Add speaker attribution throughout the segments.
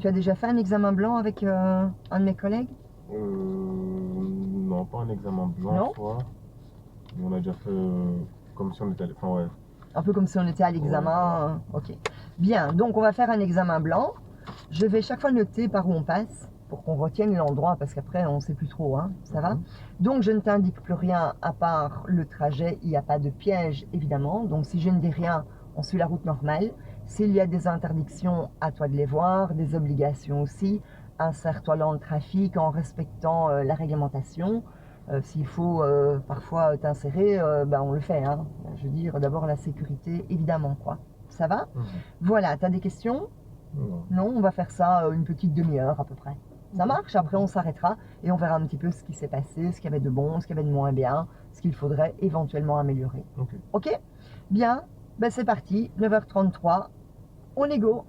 Speaker 1: Tu as déjà fait un examen blanc avec un de mes collègues?
Speaker 2: Non, pas un examen blanc
Speaker 1: Non?
Speaker 2: en soi, mais on a déjà fait comme si on était allé. Enfin, ouais.
Speaker 1: Un peu comme si on était à
Speaker 2: Ouais, voilà.
Speaker 1: l'examen. Ok. Bien, donc on va faire un examen blanc. Je vais chaque fois noter par où on passe pour qu'on retienne l'endroit parce qu'après on ne sait plus trop, hein. Ça va? Donc je ne t'indique plus rien à part le trajet. Il n'y a pas de piège évidemment. Donc si je ne dis rien, on suit la route normale. S'il y a des interdictions, à toi de les voir, des obligations aussi. Insère-toi dans le trafic en respectant la réglementation. S'il faut parfois t'insérer, ben on le fait, hein. Je veux dire, d'abord la sécurité, évidemment, quoi. Ça va? Voilà, t'as des questions?
Speaker 2: Non.
Speaker 1: Non, on va faire ça une petite demi-heure à peu près. Ça marche? Après, on s'arrêtera et on verra un petit peu ce qui s'est passé, ce qu'il y avait de bon, ce qu'il y avait de moins bien, ce qu'il faudrait éventuellement améliorer.
Speaker 2: Ok.
Speaker 1: Ok? Bien, ben c'est parti, 9h33, on est go.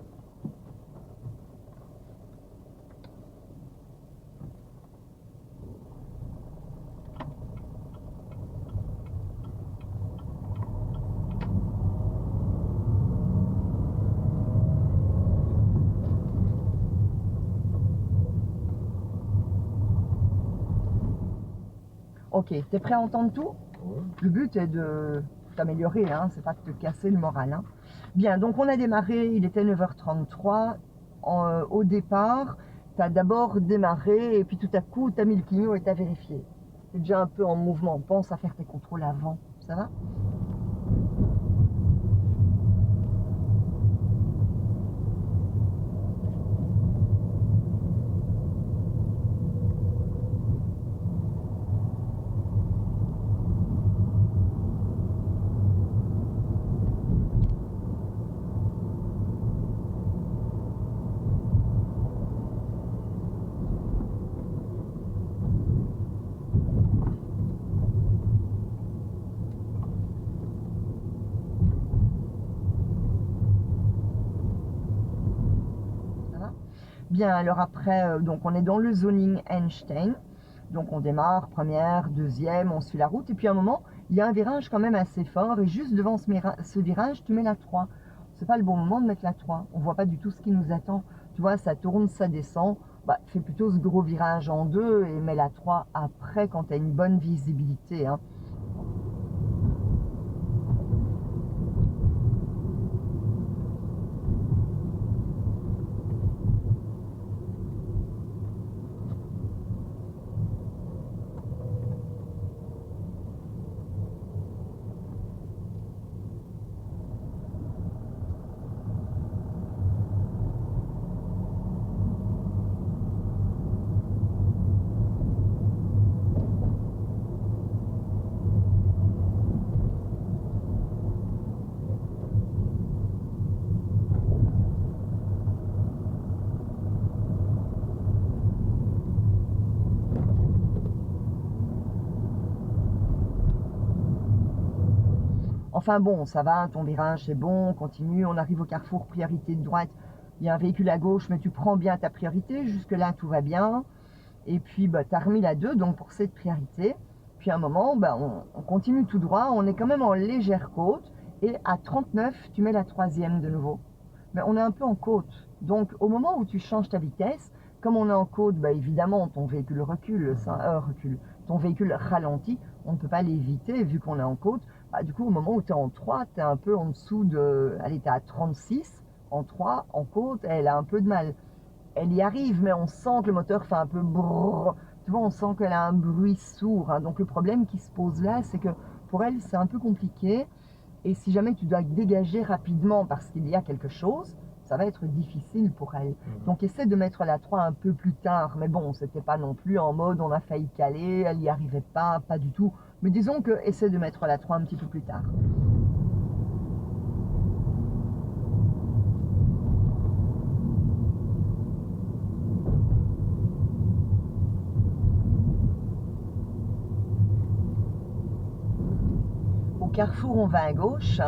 Speaker 1: Ok, t'es prêt à entendre tout?
Speaker 2: Ouais.
Speaker 1: Le but est de t'améliorer, hein, c'est pas de te casser le moral, hein. Bien, donc on a démarré, il était 9h33. Au départ, tu as d'abord démarré et puis tout à coup, tu as mis le clignot et tu as vérifié. Tu es déjà un peu en mouvement, pense à faire tes contrôles avant, ça va? Ça va? Bien, alors après, donc on est dans le zoning Einstein. Donc on démarre, première, deuxième, on suit la route. Et puis à un moment, il y a un virage quand même assez fort. Et juste devant ce virage, tu mets la 3. C'est pas le bon moment de mettre la 3. On voit pas du tout ce qui nous attend. Tu vois, ça tourne, ça descend. Bah, fais plutôt ce gros virage en deux et mets la 3 après quand tu as une bonne visibilité, hein. Enfin bon, ça va, ton virage c'est bon, on continue, on arrive au carrefour, priorité de droite. Il y a un véhicule à gauche, mais tu prends bien ta priorité. Jusque-là, tout va bien. Et puis, bah, tu as remis la 2, donc pour cette priorité. Puis à un moment, bah, on continue tout droit. On est quand même en légère côte. Et à 39, tu mets la troisième de nouveau. Mais on est un peu en côte. Donc au moment où tu changes ta vitesse, comme on est en côte, bah, évidemment, ton véhicule recule, recule. Ton véhicule ralentit. On ne peut pas l'éviter vu qu'on est en côte. Bah, du coup, au moment où tu es en 3, tu es un peu en dessous de... Allez, tu es à 36. En 3, en côte, elle a un peu de mal. Elle y arrive, mais on sent que le moteur fait un peu brrr. Tu vois, on sent qu'elle a un bruit sourd, hein. Donc le problème qui se pose là, c'est que pour elle, c'est un peu compliqué. Et si jamais tu dois dégager rapidement parce qu'il y a quelque chose, ça va être difficile pour elle. Donc essaie de mettre la 3 un peu plus tard. Mais bon, c'était pas non plus en mode on a failli caler, elle n'y arrivait pas, pas du tout. Mais disons que essaie de mettre la 3 un petit peu plus tard. Au carrefour, on va à gauche.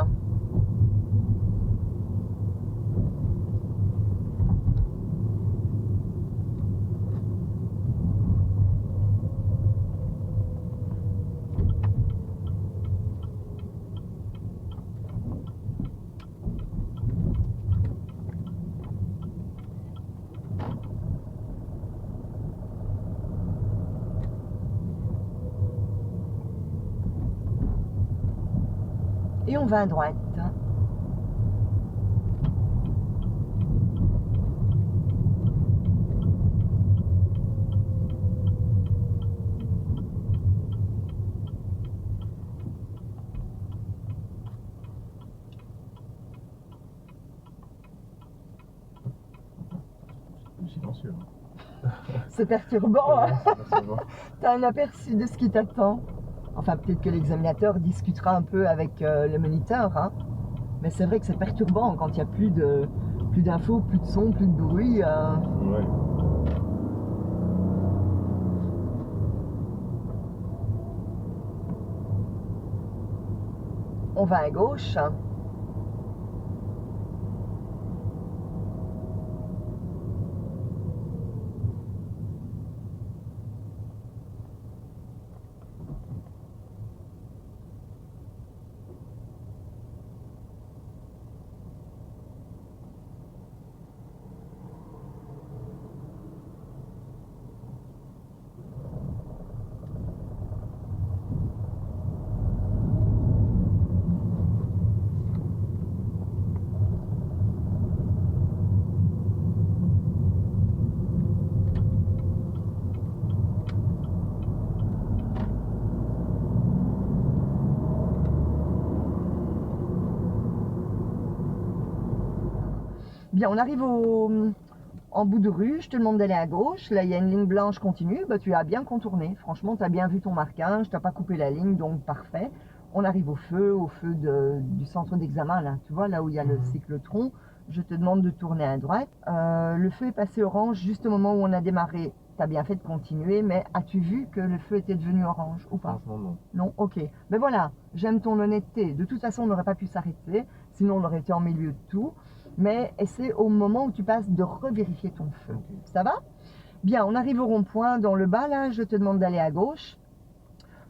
Speaker 1: Et on va à droite.
Speaker 2: Silencieux.
Speaker 1: C'est perturbant, hein.
Speaker 2: Ça va.
Speaker 1: T'as un aperçu de ce qui t'attend. Enfin, peut-être que l'examinateur discutera un peu avec le moniteur, hein. Mais c'est vrai que c'est perturbant quand il n'y a plus d'infos, plus de son, plus de bruit.
Speaker 2: Ouais.
Speaker 1: On va à gauche. Bien, on arrive en bout de rue, je te demande d'aller à gauche, là il y a une ligne blanche continue, bah, tu as bien contourné, franchement tu as bien vu ton marquage, tu n'as pas coupé la ligne, donc parfait. On arrive au feu du centre d'examen, là, tu vois, là où il y a le cyclotron, je te demande de tourner à droite. Le feu est passé orange juste au moment où on a démarré, tu as bien fait de continuer, mais as-tu vu que le feu était devenu orange ou pas?
Speaker 2: Franchement, non.
Speaker 1: Non, ok. Ben voilà, j'aime ton honnêteté. De toute façon, on n'aurait pas pu s'arrêter, sinon on aurait été en milieu de tout. Mais c'est au moment où tu passes de revérifier ton feu.
Speaker 2: Ok.
Speaker 1: Ça va? Bien, on arrive au rond-point. Dans le bas, là, je te demande d'aller à gauche.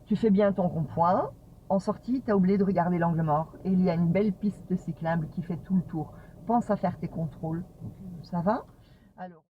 Speaker 1: Tu fais bien ton rond-point. En sortie, tu as oublié de regarder l'angle mort. Et il y a une belle piste cyclable qui fait tout le tour. Pense à faire tes contrôles.
Speaker 2: Ok.
Speaker 1: Ça va? Alors.